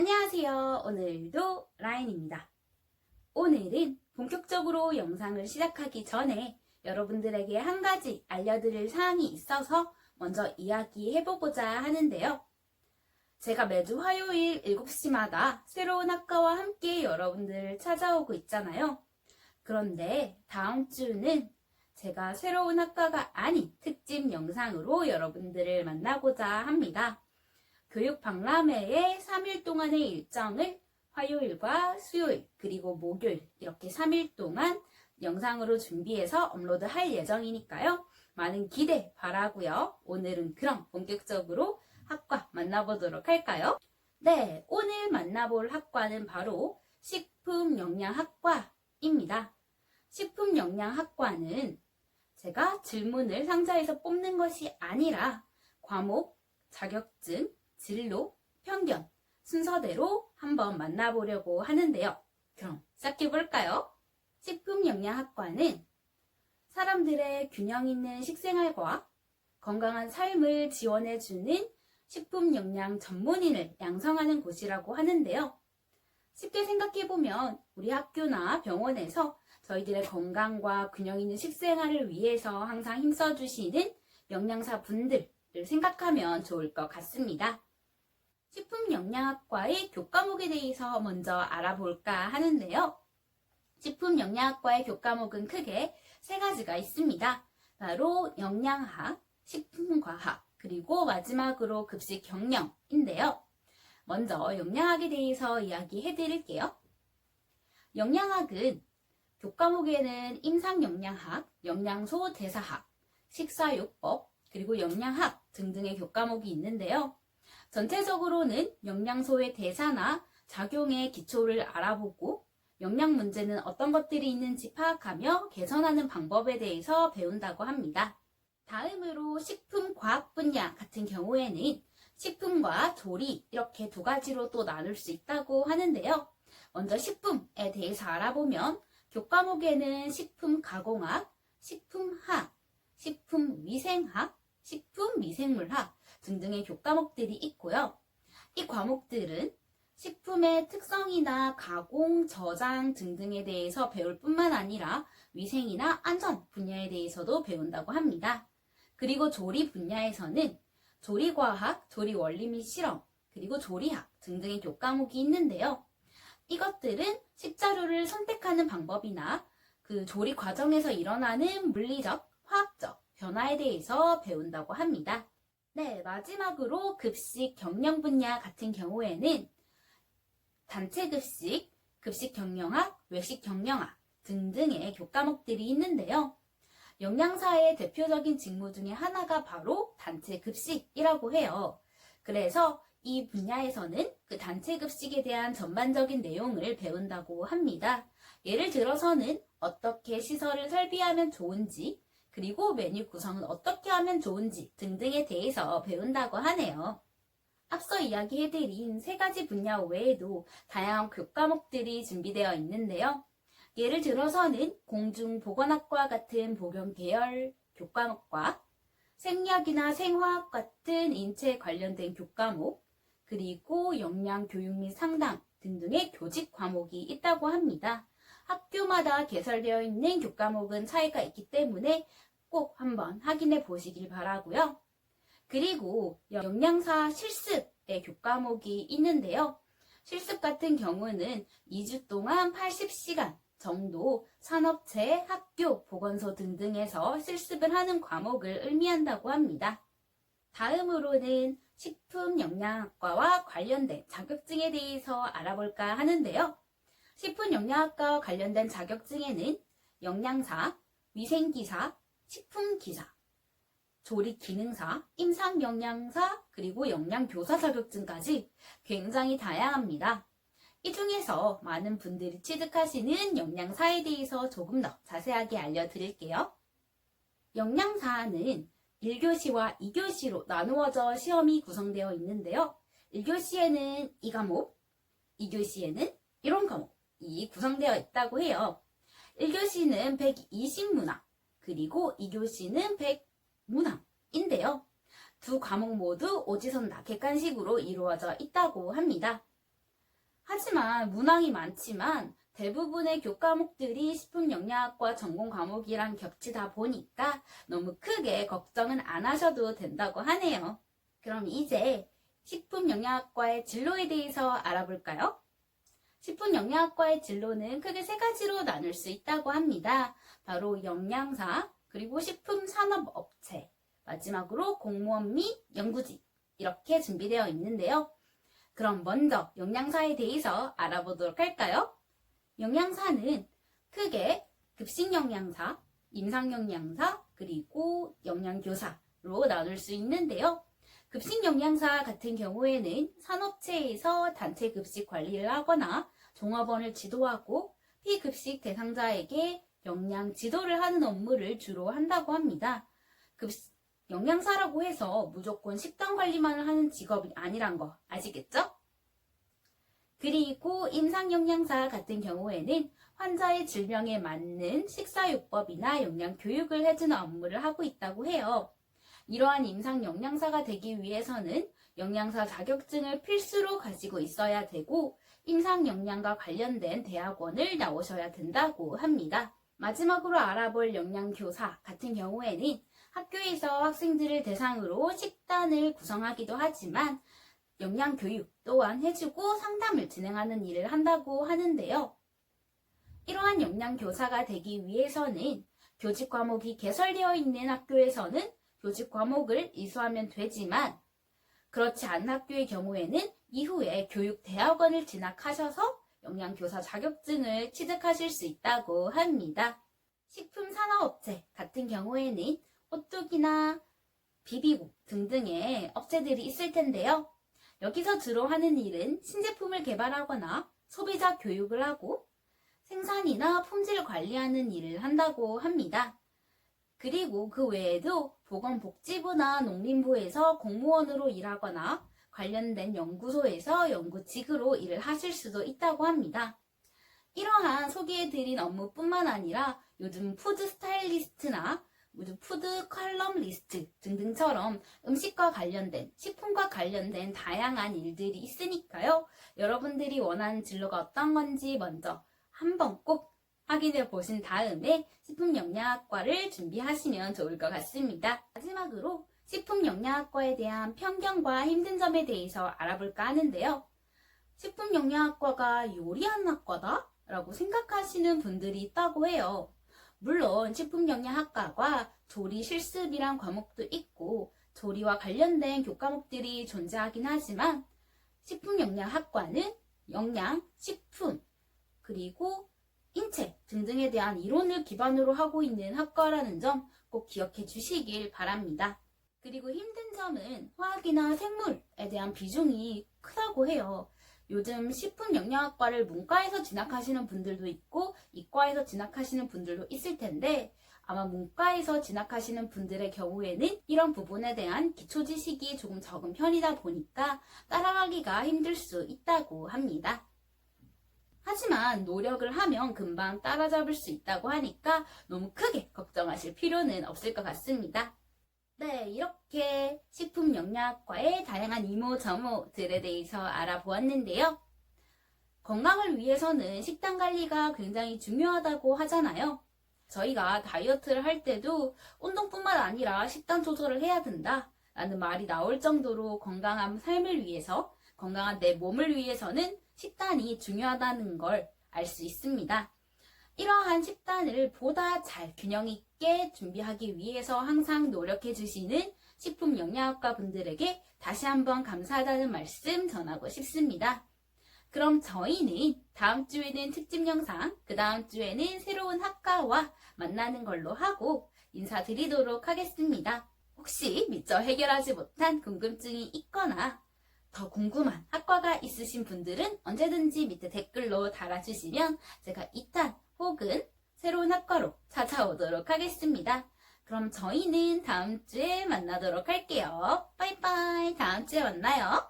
안녕하세요. 오늘도 라인입니다. 오늘은 본격적으로 영상을 시작하기 전에 여러분들에게 한 가지 알려드릴 사항이 있어서 먼저 이야기해보고자 하는데요. 제가 매주 화요일 7시마다 새로운 학과와 함께 여러분들을 찾아오고 있잖아요. 그런데 다음 주는 제가 새로운 학과가 아닌 특집 영상으로 여러분들을 만나고자 합니다. 교육박람회의 3일 동안의 일정을 화요일과 수요일 그리고 목요일 이렇게 3일 동안 영상으로 준비해서 업로드할 예정이니까요. 많은 기대 바라고요. 오늘은 그럼 본격적으로 학과 만나보도록 할까요? 네, 오늘 만나볼 학과는 바로 식품영양학과입니다. 식품영양학과는 제가 질문을 상자에서 뽑는 것이 아니라 과목, 자격증, 진로, 편견 순서대로 한번 만나보려고 하는데요. 그럼 시작해볼까요? 식품영양학과는 사람들의 균형 있는 식생활과 건강한 삶을 지원해주는 식품영양 전문인을 양성하는 곳이라고 하는데요. 쉽게 생각해보면 우리 학교나 병원에서 저희들의 건강과 균형 있는 식생활을 위해서 항상 힘써주시는 영양사 분들을 생각하면 좋을 것 같습니다. 식품영양학과의 교과목에 대해서 먼저 알아볼까 하는데요. 식품영양학과의 교과목은 크게 세 가지가 있습니다. 바로 영양학, 식품과학, 그리고 마지막으로 급식경영인데요. 먼저 영양학에 대해서 이야기해 드릴게요. 영양학은 교과목에는 임상영양학, 영양소 대사학, 식사요법, 그리고 영양학 등등의 교과목이 있는데요. 전체적으로는 영양소의 대사나 작용의 기초를 알아보고 영양 문제는 어떤 것들이 있는지 파악하며 개선하는 방법에 대해서 배운다고 합니다. 다음으로 식품과학 분야 같은 경우에는 식품과 조리 이렇게 두 가지로 또 나눌 수 있다고 하는데요. 먼저 식품에 대해서 알아보면 교과목에는 식품가공학, 식품학, 식품위생학, 식품미생물학 등등의 교과목들이 있고요. 이 과목들은 식품의 특성이나 가공, 저장 등등에 대해서 배울 뿐만 아니라 위생이나 안전 분야에 대해서도 배운다고 합니다. 그리고 조리 분야에서는 조리과학, 조리원리 및 실험, 그리고 조리학 등등의 교과목이 있는데요. 이것들은 식자료를 선택하는 방법이나 그 조리 과정에서 일어나는 물리적, 화학적 변화에 대해서 배운다고 합니다. 네, 마지막으로 급식 경영 분야 같은 경우에는 단체 급식, 급식 경영학, 외식 경영학 등등의 교과목들이 있는데요. 영양사의 대표적인 직무 중에 하나가 바로 단체 급식이라고 해요. 그래서 이 분야에서는 그 단체 급식에 대한 전반적인 내용을 배운다고 합니다. 예를 들어서는 어떻게 시설을 설비하면 좋은지, 그리고 메뉴 구성은 어떻게 하면 좋은지 등등에 대해서 배운다고 하네요. 앞서 이야기해드린 세 가지 분야 외에도 다양한 교과목들이 준비되어 있는데요. 예를 들어서는 공중보건학과 같은 보건 계열 교과목과 생리학이나 생화학 같은 인체 관련된 교과목, 그리고 영양교육 및 상담 등등의 교직 과목이 있다고 합니다. 학교마다 개설되어 있는 교과목은 차이가 있기 때문에 꼭 한번 확인해 보시길 바라고요. 그리고 영양사 실습의 교과목이 있는데요. 실습 같은 경우는 2주 동안 80시간 정도 산업체, 학교, 보건소 등등에서 실습을 하는 과목을 의미한다고 합니다. 다음으로는 식품영양학과와 관련된 자격증에 대해서 알아볼까 하는데요. 식품영양학과와 관련된 자격증에는 영양사, 위생기사, 식품기사, 조리기능사, 임상영양사, 그리고 영양교사 자격증까지 굉장히 다양합니다. 이 중에서 많은 분들이 취득하시는 영양사에 대해서 조금 더 자세하게 알려드릴게요. 영양사는 1교시와 2교시로 나누어져 시험이 구성되어 있는데요. 1교시에는 이 과목, 2교시에는 이런 과목이 구성되어 있다고 해요. 1교시는 120문항, 그리고 2교시는 100문항인데요. 두 과목 모두 오지선다 객관식으로 이루어져 있다고 합니다. 하지만 문항이 많지만 대부분의 교과목들이 식품영양학과 전공 과목이랑 겹치다 보니까 너무 크게 걱정은 안 하셔도 된다고 하네요. 그럼 이제 식품영양학과의 진로에 대해서 알아볼까요? 식품영양학과의 진로는 크게 세 가지로 나눌 수 있다고 합니다. 바로 영양사, 그리고 식품산업업체, 마지막으로 공무원 및 연구직 이렇게 준비되어 있는데요. 그럼 먼저 영양사에 대해서 알아보도록 할까요? 영양사는 크게 급식영양사, 임상영양사, 그리고 영양교사로 나눌 수 있는데요. 급식영양사 같은 경우에는 산업체에서 단체 급식 관리를 하거나 종합원을 지도하고 피급식 대상자에게 영양 지도를 하는 업무를 주로 한다고 합니다. 영양사라고 해서 무조건 식단 관리만 하는 직업이 아니란 거 아시겠죠? 그리고 임상영양사 같은 경우에는 환자의 질병에 맞는 식사요법이나 영양교육을 해주는 업무를 하고 있다고 해요. 이러한 임상영양사가 되기 위해서는 영양사 자격증을 필수로 가지고 있어야 되고 임상영양과 관련된 대학원을 나오셔야 된다고 합니다. 마지막으로 알아볼 영양교사 같은 경우에는 학교에서 학생들을 대상으로 식단을 구성하기도 하지만 영양교육 또한 해주고 상담을 진행하는 일을 한다고 하는데요. 이러한 영양교사가 되기 위해서는 교직 과목이 개설되어 있는 학교에서는 교직 과목을 이수하면 되지만 그렇지 않은 학교의 경우에는 이후에 교육대학원을 진학하셔서 영양교사 자격증을 취득하실 수 있다고 합니다. 식품산업업체 같은 경우에는 호떡이나 비비고 등등의 업체들이 있을 텐데요. 여기서 주로 하는 일은 신제품을 개발하거나 소비자 교육을 하고 생산이나 품질 관리하는 일을 한다고 합니다. 그리고 그 외에도 보건복지부나 농림부에서 공무원으로 일하거나 관련된 연구소에서 연구직으로 일을 하실 수도 있다고 합니다. 이러한 소개해드린 업무뿐만 아니라 요즘 푸드 스타일리스트나 푸드 컬럼 리스트 등등처럼 음식과 관련된, 식품과 관련된 다양한 일들이 있으니까요. 여러분들이 원하는 진로가 어떤 건지 먼저 한번 꼭 확인해 보신 다음에 식품영양학과를 준비하시면 좋을 것 같습니다. 마지막으로 식품영양학과에 대한 편견과 힘든 점에 대해서 알아볼까 하는데요. 식품영양학과가 요리하는 학과다? 라고 생각하시는 분들이 있다고 해요. 물론 식품영양학과가 조리 실습이란 과목도 있고 조리와 관련된 교과목들이 존재하긴 하지만 식품영양학과는 영양, 식품, 그리고 인체 등등에 대한 이론을 기반으로 하고 있는 학과라는 점 꼭 기억해 주시길 바랍니다. 그리고 힘든 점은 화학이나 생물에 대한 비중이 크다고 해요. 요즘 식품영양학과를 문과에서 진학하시는 분들도 있고 이과에서 진학하시는 분들도 있을 텐데 아마 문과에서 진학하시는 분들의 경우에는 이런 부분에 대한 기초 지식이 조금 적은 편이다 보니까 따라가기가 힘들 수 있다고 합니다. 하지만 노력을 하면 금방 따라잡을 수 있다고 하니까 너무 크게 걱정하실 필요는 없을 것 같습니다. 네, 이렇게 식품영양학과의 다양한 이모저모들에 대해서 알아보았는데요. 건강을 위해서는 식단 관리가 굉장히 중요하다고 하잖아요. 저희가 다이어트를 할 때도 운동뿐만 아니라 식단 조절을 해야 된다 라는 말이 나올 정도로 건강한 삶을 위해서, 건강한 내 몸을 위해서는 식단이 중요하다는 걸 알 수 있습니다. 이러한 식단을 보다 잘 균형 있게 준비하기 위해서 항상 노력해 주시는 식품영양학과 분들에게 다시 한번 감사하다는 말씀 전하고 싶습니다. 그럼 저희는 다음 주에는 특집 영상, 그 다음 주에는 새로운 학과와 만나는 걸로 하고 인사드리도록 하겠습니다. 혹시 미처 해결하지 못한 궁금증이 있거나 더 궁금한 학과가 있으신 분들은 언제든지 밑에 댓글로 달아주시면 제가 2탄 혹은 새로운 학과로 찾아오도록 하겠습니다. 그럼 저희는 다음 주에 만나도록 할게요. 빠이빠이. 다음 주에 만나요.